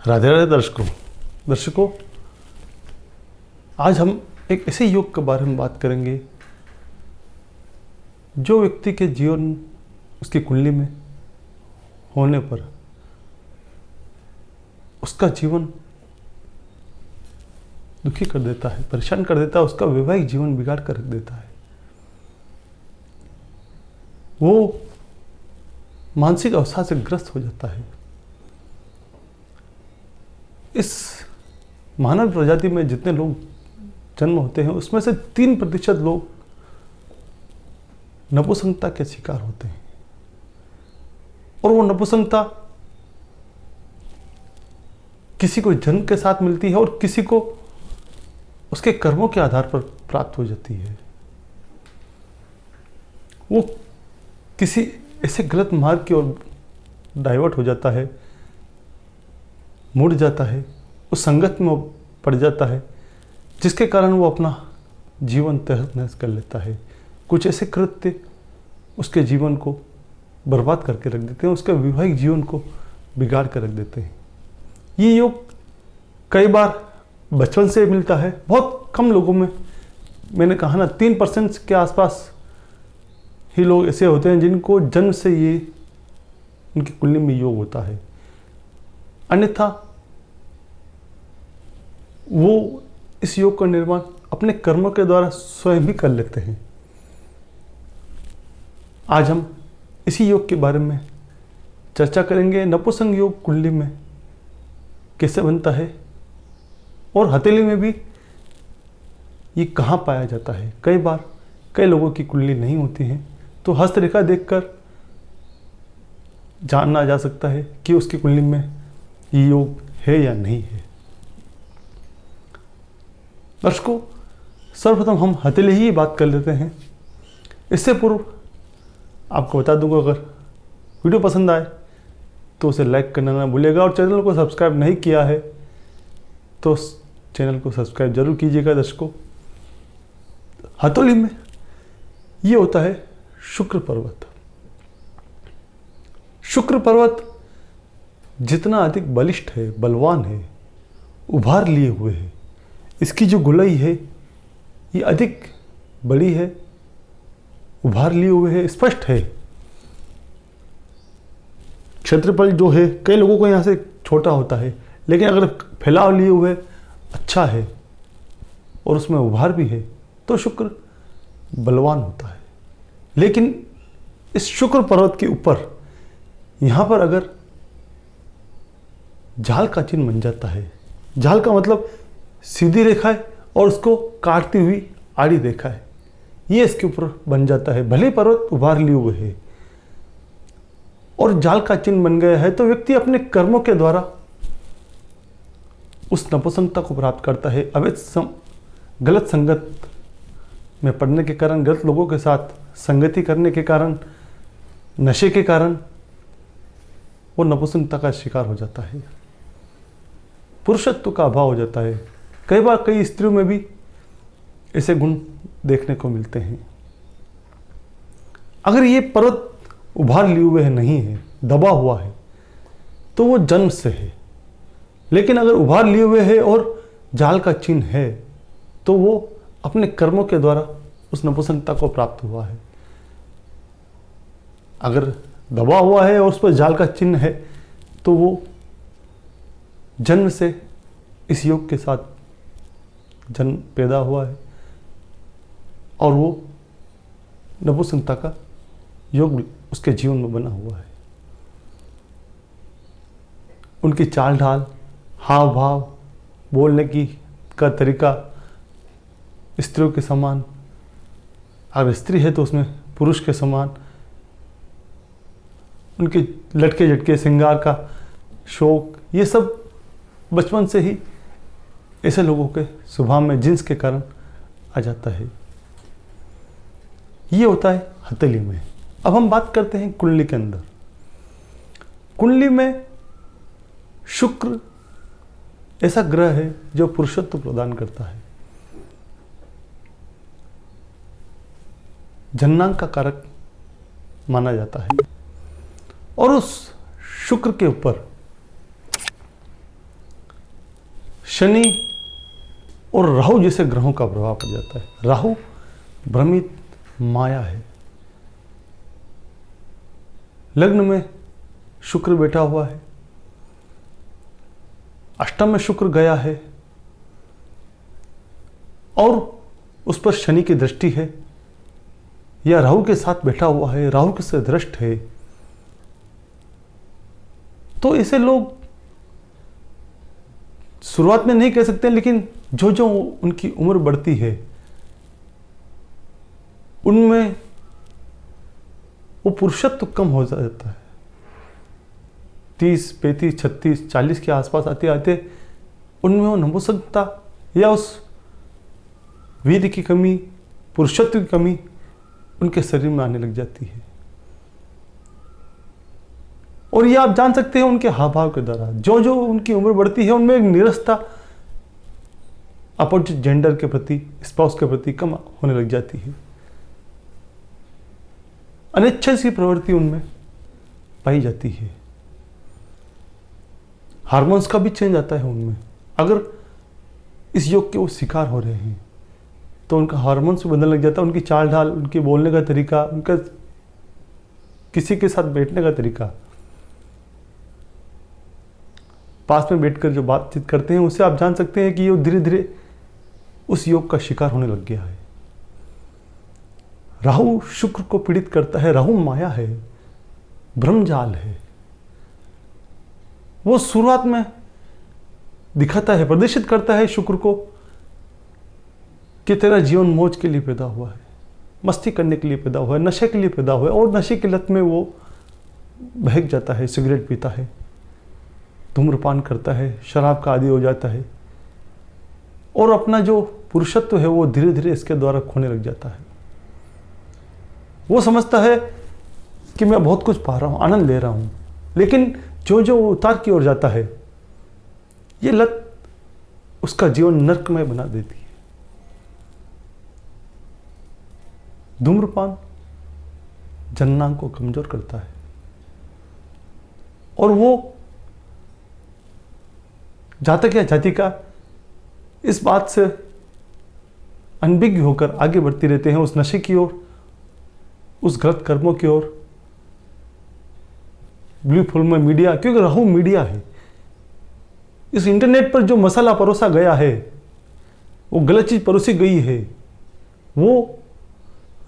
राधे राधे दर्शकों, आज हम एक ऐसे योग के बारे में बात करेंगे जो व्यक्ति के जीवन, उसकी कुंडली में होने पर उसका जीवन दुखी कर देता है, परेशान कर देता है, उसका वैवाहिक जीवन बिगाड़ कर रख देता है। वो मानसिक अवसाद से ग्रस्त हो जाता है। इस मानव प्रजाति में जितने लोग जन्म होते हैं उसमें से 3% लोग नपुंसकता के शिकार होते हैं। और वो नपुंसकता किसी को जन्म के साथ मिलती है और किसी को उसके कर्मों के आधार पर प्राप्त हो जाती है। वो किसी ऐसे गलत मार्ग की ओर डाइवर्ट हो जाता है, मुड़ जाता है, उस संगत में पड़ जाता है जिसके कारण वो अपना जीवन तहस नहस कर लेता है। कुछ ऐसे कृत्य उसके जीवन को बर्बाद करके रख देते हैं, उसके वैवाहिक जीवन को बिगाड़ कर रख देते हैं। ये योग कई बार बचपन से मिलता है, बहुत कम लोगों में। मैंने कहा ना, 3% के आसपास ही लोग ऐसे होते हैं जिनको जन्म से ये उनकी कुंडली में योग होता है। अन्यथा वो इस योग का निर्माण अपने कर्मों के द्वारा स्वयं भी कर लेते हैं। आज हम इसी योग के बारे में चर्चा करेंगे। नपुंसक योग कुंडली में कैसे बनता है और हथेली में भी ये कहाँ पाया जाता है। कई बार कई लोगों की कुंडली नहीं होती है, तो हस्तरेखा देखकर जानना जा सकता है कि उसकी कुंडली में ये योग है या नहीं है। दर्शकों, सर्वप्रथम हम हथेली ही बात कर लेते हैं। इससे पूर्व आपको बता दूंगा, अगर वीडियो पसंद आए तो उसे लाइक करना ना भूलिएगा और चैनल को सब्सक्राइब नहीं किया है तो चैनल को सब्सक्राइब जरूर कीजिएगा। दर्शकों, हथेली में ये होता है शुक्र पर्वत। शुक्र पर्वत जितना अधिक बलिष्ठ है, बलवान है, उभार लिए हुए है, इसकी जो गोलाई है ये अधिक बड़ी है, उभार लिए हुए है, स्पष्ट है। क्षेत्रफल जो है कई लोगों को यहाँ से छोटा होता है, लेकिन अगर फैलाव लिए हुए अच्छा है और उसमें उभार भी है तो शुक्र बलवान होता है। लेकिन इस शुक्र पर्वत के ऊपर यहाँ पर अगर जाल का चिन्ह बन जाता है, जाल का मतलब सीधी रेखा है और उसको काटती हुई आड़ी रेखा है, ये इसके ऊपर बन जाता है। भले पर्वत उभार लिए हुए है और जाल का चिन्ह बन गया है तो व्यक्ति अपने कर्मों के द्वारा उस नपुंसकता को प्राप्त करता है। अवैध गलत संगत में पड़ने के कारण, गलत लोगों के साथ संगति करने के कारण, नशे के कारण वो नपुंसकता का शिकार हो जाता है, पुरुषत्व का अभाव हो जाता है। कई बार कई स्त्रियों में भी ऐसे गुण देखने को मिलते हैं। अगर ये पर्वत उभार लिए हुए है, नहीं है, दबा हुआ है, तो वो जन्म से है। लेकिन अगर उभार लिए हुए है और जाल का चिन्ह है तो वो अपने कर्मों के द्वारा उस नपुंसकता को प्राप्त हुआ है। अगर दबा हुआ है और उस पर जाल का चिन्ह है तो वो जन्म से इस योग के साथ जन्म पैदा हुआ है और वो नपुंसकता का योग उसके जीवन में बना हुआ है। उनकी चाल ढाल, हाव भाव, बोलने की का तरीका स्त्रियों के समान, अगर स्त्री है तो उसमें पुरुष के समान, उनके लटके झटके श्रृंगार का शौक, ये सब बचपन से ही ऐसे लोगों के स्वभाव में जिन्स के कारण आ जाता है। ये होता है हथेली में। अब हम बात करते हैं कुंडली के अंदर। कुंडली में शुक्र ऐसा ग्रह है जो पुरुषत्व प्रदान करता है, जन्नांग का कारक माना जाता है। और उस शुक्र के ऊपर शनि और राहु जैसे ग्रहों का प्रभाव पड़ जाता है। राहु भ्रमित माया है। लग्न में शुक्र बैठा हुआ है, अष्टम में शुक्र गया है और उस पर शनि की दृष्टि है, या राहु के साथ बैठा हुआ है, राहु के से दृष्ट है। तो ऐसे लोग शुरुआत में नहीं कह सकते, लेकिन जो जो उनकी उम्र बढ़ती है उनमें वो पुरुषत्व कम हो जाता है। 30, 35, 36, 40 के आसपास आते आते उनमें वो नपुंसकता या उस वीर्य की कमी, पुरुषत्व की कमी उनके शरीर में आने लग जाती है। और ये आप जान सकते हैं उनके हाव भाव के द्वारा। जो जो उनकी उम्र बढ़ती है उनमें एक निरस्ता अपोजिट जेंडर के प्रति, स्पाउस के प्रति कम होने लग जाती है। अनिच्छा सी प्रवृत्ति उनमें पाई जाती है। हार्मोन्स का भी चेंज आता है उनमें। अगर इस योग के वो शिकार हो रहे हैं तो उनका हार्मोन्स भी बदलने लग जाता है। उनकी चाल ढाल, उनके बोलने का तरीका, उनका किसी के साथ बैठने का तरीका, पास में बैठकर जो बातचीत करते हैं उससे आप जान सकते हैं कि ये धीरे धीरे उस योग का शिकार होने लग गया है। राहु शुक्र को पीड़ित करता है। राहु माया है, ब्रह्मजाल है। वो शुरुआत में दिखाता है, प्रदर्शित करता है शुक्र को कि तेरा जीवन मौज के लिए पैदा हुआ है, मस्ती करने के लिए पैदा हुआ है, नशे के लिए पैदा हुआ है। और नशे की लत में वो बहक जाता है, सिगरेट पीता है, धूम्रपान करता है, शराब का आदी हो जाता है और अपना जो पुरुषत्व है वो धीरे धीरे इसके द्वारा खोने लग जाता है। वो समझता है कि मैं बहुत कुछ पा रहा हूँ, आनंद ले रहा हूँ, लेकिन जो जो उतार की ओर जाता है ये लत उसका जीवन नरकमय बना देती है। धूम्रपान जननांग को कमजोर करता है और वो जातक या जातिका इस बात से अनभिज्ञ होकर आगे बढ़ती रहते हैं उस नशे की ओर, उस गलत कर्मों की ओर। ब्लू फिल्म में मीडिया, क्योंकि राहु मीडिया है, इस इंटरनेट पर जो मसाला परोसा गया है, वो गलत चीज परोसी गई है, वो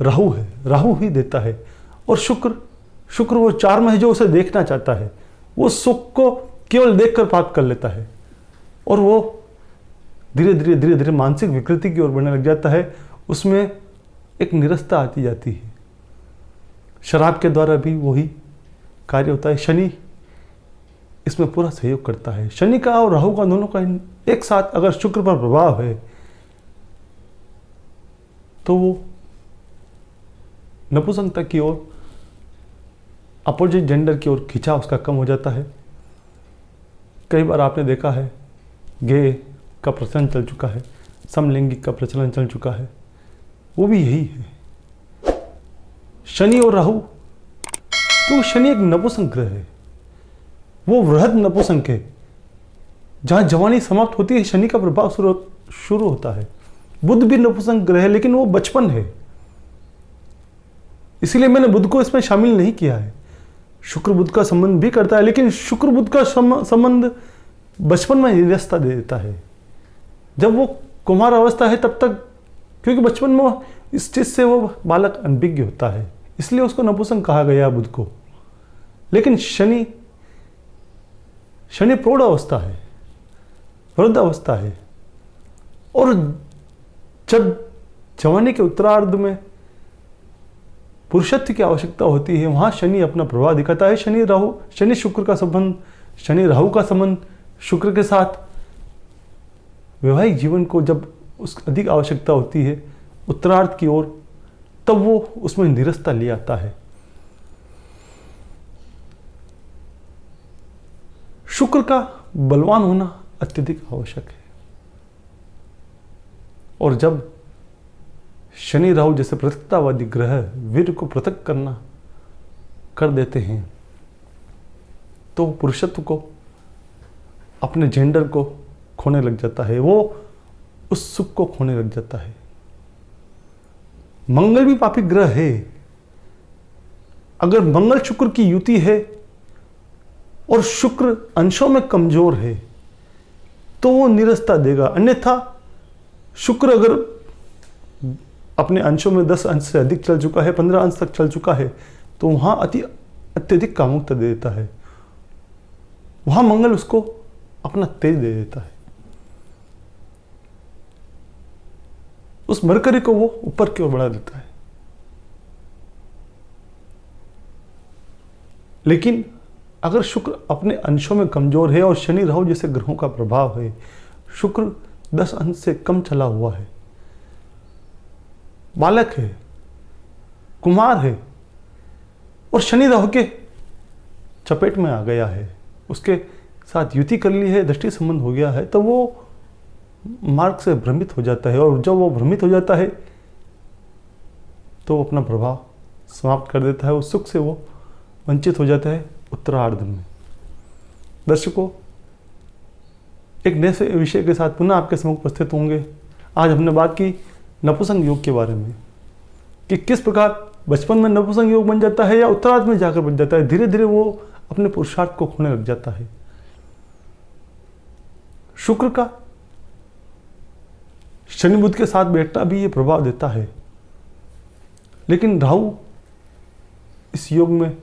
राहु है, राहु ही देता है। और शुक्र वो चार्म है जो उसे देखना चाहता है। वो सुख को केवल देखकर प्राप्त कर लेता है और वो धीरे धीरे मानसिक विकृति की ओर बढ़ने लग जाता है। उसमें एक निरस्ता आती जाती है। शराब के द्वारा भी वही कार्य होता है। शनि इसमें पूरा सहयोग करता है। शनि का और राहु का दोनों का एक साथ अगर शुक्र पर प्रभाव है तो वो नपुंसकता की ओर, अपोजिट जेंडर की ओर खिंचाव उसका कम हो जाता है। कई बार आपने देखा है गे का प्रचलन चल चुका है, समलैंगिक का प्रचलन चल चुका है, वो भी यही है। शनि और राहु, तो शनि एक नपुंसक ग्रह है, वो वृहद नपुंसक है। जहां जवानी समाप्त होती है शनि का प्रभाव शुरू होता है। बुध भी नपुंसक ग्रह है लेकिन वो बचपन है, इसीलिए मैंने बुध को इसमें शामिल नहीं किया है। शुक्र बुध का संबंध भी करता है लेकिन शुक्र बुध का संबंध बचपन में निरस्ता दे देता है। जब वो कुमार अवस्था है तब तक, क्योंकि बचपन में इस चीज से वो बालक अनभिज्ञ होता है, इसलिए उसको नपुंसक कहा गया बुध को। लेकिन शनि प्रौढ़ अवस्था है, वृद्ध अवस्था है, और जब जवानी के उत्तरार्ध में पुरुषत्व की आवश्यकता होती है वहां शनि अपना प्रभाव दिखाता है। शनि शुक्र का संबंध, शनि राहु का संबंध शुक्र के साथ वैवाहिक जीवन को जब उस अधिक आवश्यकता होती है उत्तरार्ध की ओर, तब वो उसमें निरस्ता ले आता है। शुक्र का बलवान होना अत्यधिक आवश्यक है। और जब शनि राहु जैसे पृथकतावादी ग्रह वीर को पृथक कर देते हैं तो पुरुषत्व को, अपने जेंडर को खोने लग जाता है, वो उस सुख को खोने लग जाता है। मंगल भी पापी ग्रह है। अगर मंगल शुक्र की युति है और शुक्र अंशों में कमजोर है तो वो निरस्ता देगा। अन्यथा शुक्र अगर अपने अंशों में 10 अंश से अधिक चल चुका है, 15 अंश तक चल चुका है, तो वहां अत्यधिक कामुकता दे देता है। वहां मंगल उसको अपना तेज दे देता है। उस मरकरी को वो ऊपर की ओर बढ़ा देता है। लेकिन अगर शुक्र अपने अंशों में कमजोर है और शनि राहु जैसे ग्रहों का प्रभाव है, शुक्र 10 अंश से कम चला हुआ है, बालक है, कुमार है और शनि राहु के चपेट में आ गया है, उसके साथ युति कर ली है, दृष्टि संबंध हो गया है, तो वो मार्ग से भ्रमित हो जाता है। और जब वो भ्रमित हो जाता है तो अपना प्रभाव समाप्त कर देता है। उस सुख से वो वंचित हो जाता है उत्तरार्ध में। दर्शकों, एक नए विषय के साथ पुनः आपके सम्मुख उपस्थित होंगे। आज हमने बात की नपुंसक योग के बारे में कि किस प्रकार बचपन में नपुंसक योग बन जाता है या उत्तरार्ध में जाकर बन जाता है। धीरे धीरे वो अपने पुरुषार्थ को खोने लग जाता है। शुक्र का शनि बुध के साथ बैठना भी ये प्रभाव देता है। लेकिन राहु इस योग में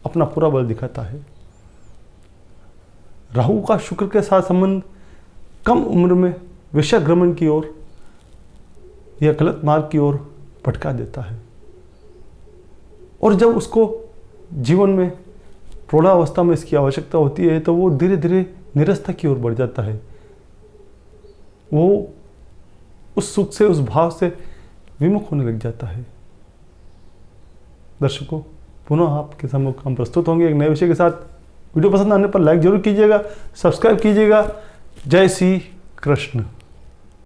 अपना पूरा बल दिखाता है। राहु का शुक्र के साथ संबंध कम उम्र में विषयग्रमण की ओर या गलत मार्ग की ओर भटका देता है। और जब उसको जीवन में प्रौढ़ावस्था में इसकी आवश्यकता होती है तो वो धीरे धीरे निरस्ता की ओर बढ़ जाता है। वो उस सुख से, उस भाव से विमुख होने लग जाता है। दर्शकों, पुनः आपके सम्मुख हम प्रस्तुत होंगे एक नए विषय के साथ। वीडियो पसंद आने पर लाइक जरूर कीजिएगा, सब्सक्राइब कीजिएगा। जय श्री कृष्ण।